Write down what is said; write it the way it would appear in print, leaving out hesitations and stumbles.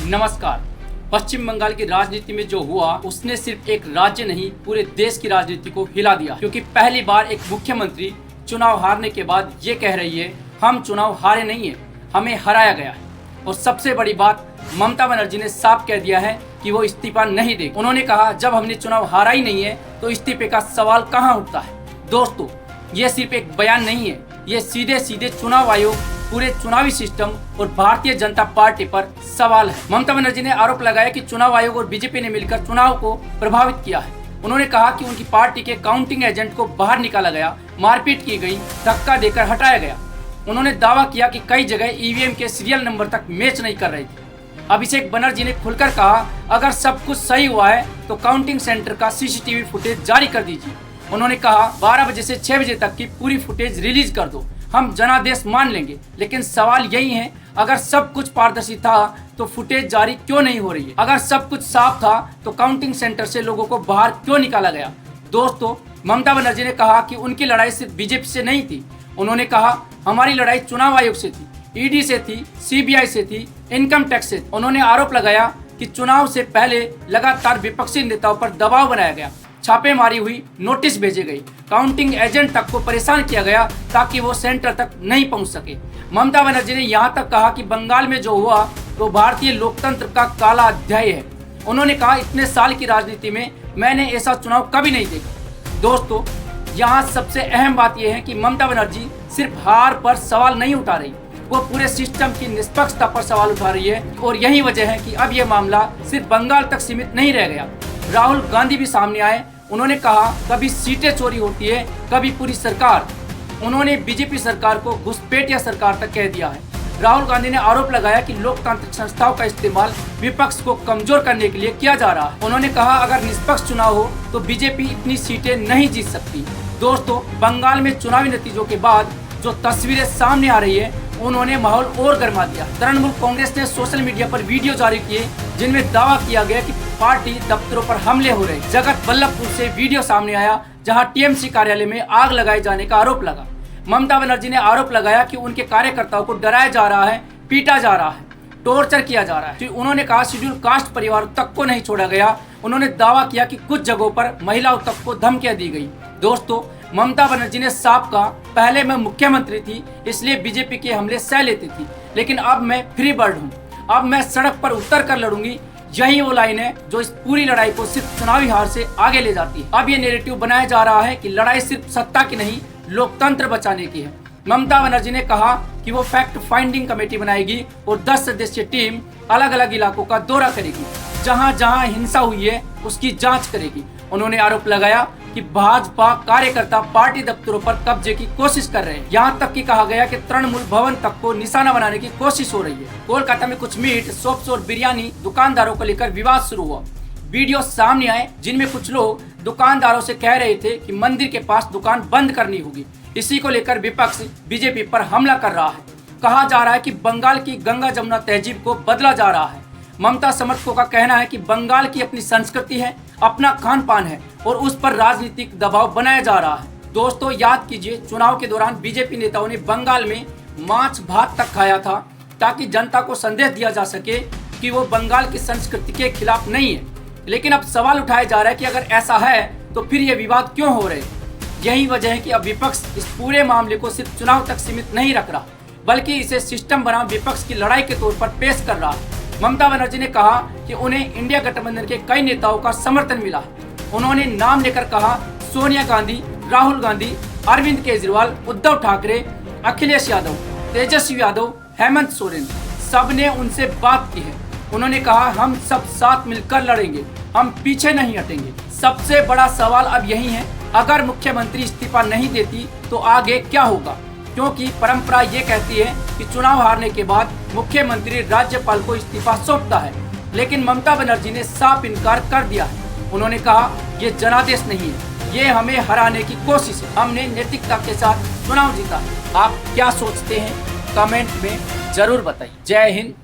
नमस्कार। पश्चिम बंगाल की राजनीति में जो हुआ उसने सिर्फ एक राज्य नहीं पूरे देश की राजनीति को हिला दिया, क्योंकि पहली बार एक मुख्यमंत्री चुनाव हारने के बाद ये कह रही है हम चुनाव हारे नहीं है, हमें हराया गया है। और सबसे बड़ी बात, ममता बनर्जी ने साफ कह दिया है कि वो इस्तीफा नहीं देगी। उन्होंने कहा जब हमने चुनाव हारा ही नहीं है तो इस्तीफे का सवाल कहाँ उठता है। दोस्तों, ये सिर्फ एक बयान नहीं है, ये सीधे सीधे चुनाव आयोग, पूरे चुनावी सिस्टम और भारतीय जनता पार्टी पर सवाल है। ममता बनर्जी ने आरोप लगाया कि चुनाव आयोग और बीजेपी ने मिलकर चुनाव को प्रभावित किया है। उन्होंने कहा कि उनकी पार्टी के काउंटिंग एजेंट को बाहर निकाला गया, मारपीट की गई, धक्का देकर हटाया गया। उन्होंने दावा किया कि कई जगह ईवीएम के सीरियल नंबर तक मैच नहीं कर रहे थे। अभिषेक बनर्जी ने खुलकर कहा अगर सब कुछ सही हुआ है तो काउंटिंग सेंटर का सीसीटीवी फुटेज जारी कर दीजिए। उन्होंने कहा 12 बजे से 6 बजे तक की पूरी फुटेज रिलीज कर दो, हम जनादेश मान लेंगे। लेकिन सवाल यही है, अगर सब कुछ पारदर्शी था तो फुटेज जारी क्यों नहीं हो रही है? अगर सब कुछ साफ था तो काउंटिंग सेंटर से लोगों को बाहर क्यों निकाला गया? दोस्तों, ममता बनर्जी ने कहा कि उनकी लड़ाई सिर्फ बीजेपी से नहीं थी। उन्होंने कहा हमारी लड़ाई चुनाव आयोग से थी, ईडी से थी, सीबीआई से थी, इनकम टैक्स से थी। उन्होंने आरोप लगाया कि चुनाव से पहले लगातार विपक्षी नेताओं पर दबाव बनाया गया, छापेमारी हुई, नोटिस भेजे गए, काउंटिंग एजेंट तक को परेशान किया गया ताकि वो सेंटर तक नहीं पहुंच सके। ममता बनर्जी ने यहाँ तक कहा कि बंगाल में जो हुआ तो भारतीय लोकतंत्र का काला अध्याय है। उन्होंने कहा इतने साल की राजनीति में मैंने ऐसा चुनाव कभी नहीं देखा। दोस्तों, यहाँ सबसे अहम बात यह है कि ममता बनर्जी सिर्फ हार पर सवाल नहीं उठा रही, वो पूरे सिस्टम की निष्पक्षता पर सवाल उठा रही है। और यही वजह है कि अब यह मामला सिर्फ बंगाल तक सीमित नहीं रह गया। राहुल गांधी भी सामने आए। उन्होंने कहा कभी सीटें चोरी होती है, कभी पूरी सरकार। उन्होंने बीजेपी सरकार को घुसपैठिया सरकार तक कह दिया है। राहुल गांधी ने आरोप लगाया कि लोकतांत्रिक संस्थाओं का इस्तेमाल विपक्ष को कमजोर करने के लिए किया जा रहा है। उन्होंने कहा अगर निष्पक्ष चुनाव हो तो बीजेपी इतनी सीटें नहीं जीत सकती। दोस्तों, बंगाल में चुनावी नतीजों के बाद जो तस्वीरें सामने आ रही है उन्होंने माहौल और गर्मा दिया। तृणमूल कांग्रेस ने सोशल मीडिया पर वीडियो जारी किए जिनमें दावा किया गया कि पार्टी दफ्तरों पर हमले हो रहे। जगत वल्लभपुर से वीडियो सामने आया जहां टीएमसी कार्यालय में आग लगाए जाने का आरोप लगा। ममता बनर्जी ने आरोप लगाया कि उनके कार्यकर्ताओं को डराया जा रहा है, पीटा जा रहा है, टॉर्चर किया जा रहा है। उन्होंने कहा शेड्यूल कास्ट परिवारों तक को नहीं छोड़ा गया। उन्होंने दावा किया कि कुछ जगहों पर महिलाओं तक को धमकियां दी गई। दोस्तों, ममता बनर्जी ने साफ कहा पहले मैं मुख्यमंत्री थी इसलिए बीजेपी के हमले सह लेती थी, लेकिन अब मैं फ्री बर्ड हूँ, अब मैं सड़क पर उतर कर लड़ूंगी। यही वो लाइन है जो इस पूरी लड़ाई को सिर्फ चुनावी हार से आगे ले जाती है। अब ये नैरेटिव बनाया जा रहा है कि लड़ाई सिर्फ सत्ता की नहीं, लोकतंत्र बचाने की है। ममता बनर्जी ने कहा कि वो फैक्ट फाइंडिंग कमेटी बनाएगी और 10 सदस्यीय टीम अलग अलग इलाकों का दौरा करेगी, जहां जहां हिंसा हुई है उसकी जांच करेगी। उन्होंने आरोप लगाया कि भाजपा कार्यकर्ता पार्टी दफ्तरों पर कब्जे की कोशिश कर रहे हैं। यहाँ तक कि कहा गया कि तृणमूल भवन तक को निशाना बनाने की कोशिश हो रही है। कोलकाता में कुछ मीट शॉप्स और बिरयानी दुकानदारों को लेकर विवाद शुरू हुआ। वीडियो सामने आए जिनमें कुछ लोग दुकानदारों से कह रहे थे कि मंदिर के पास दुकान बंद करनी होगी। इसी को लेकर विपक्ष बीजेपी पर हमला कर रहा है। कहा जा रहा है कि बंगाल की गंगा जमुना तहजीब को बदला जा रहा है। ममता समर्थकों का कहना है कि बंगाल की अपनी संस्कृति है, अपना खान पान है और उस पर राजनीतिक दबाव बनाया जा रहा है। दोस्तों, याद कीजिए चुनाव के दौरान बीजेपी नेताओं ने बंगाल में मांस भात तक खाया था ताकि जनता को संदेश दिया जा सके कि वो बंगाल की संस्कृति के खिलाफ नहीं है। लेकिन अब सवाल उठाया जा रहा है कि अगर ऐसा है तो फिर ये विवाद क्यों हो रहे? यही वजह है कि अब विपक्ष इस पूरे मामले को सिर्फ चुनाव तक सीमित नहीं रख रहा, बल्कि इसे सिस्टम बना विपक्ष की लड़ाई के तौर पर पेश कर रहा है। ममता बनर्जी ने कहा कि उन्हें इंडिया गठबंधन के कई नेताओं का समर्थन मिला है। उन्होंने नाम लेकर कहा सोनिया गांधी, राहुल गांधी, अरविंद केजरीवाल, उद्धव ठाकरे, अखिलेश यादव, तेजस्वी यादव, हेमंत सोरेन, सब ने उनसे बात की है। उन्होंने कहा हम सब साथ मिलकर लड़ेंगे, हम पीछे नहीं हटेंगे। सबसे बड़ा सवाल अब यही है, अगर मुख्यमंत्री इस्तीफा नहीं देती तो आगे क्या होगा? क्योंकि परंपरा ये कहती है कि चुनाव हारने के बाद मुख्यमंत्री राज्यपाल को इस्तीफा सौंपता है, लेकिन ममता बनर्जी ने साफ इनकार कर दिया है। उन्होंने कहा ये जनादेश नहीं है, ये हमें हराने की कोशिश है, हमने नैतिकता के साथ चुनाव जीता है। आप क्या सोचते हैं कमेंट में जरूर बताइए। जय हिंद,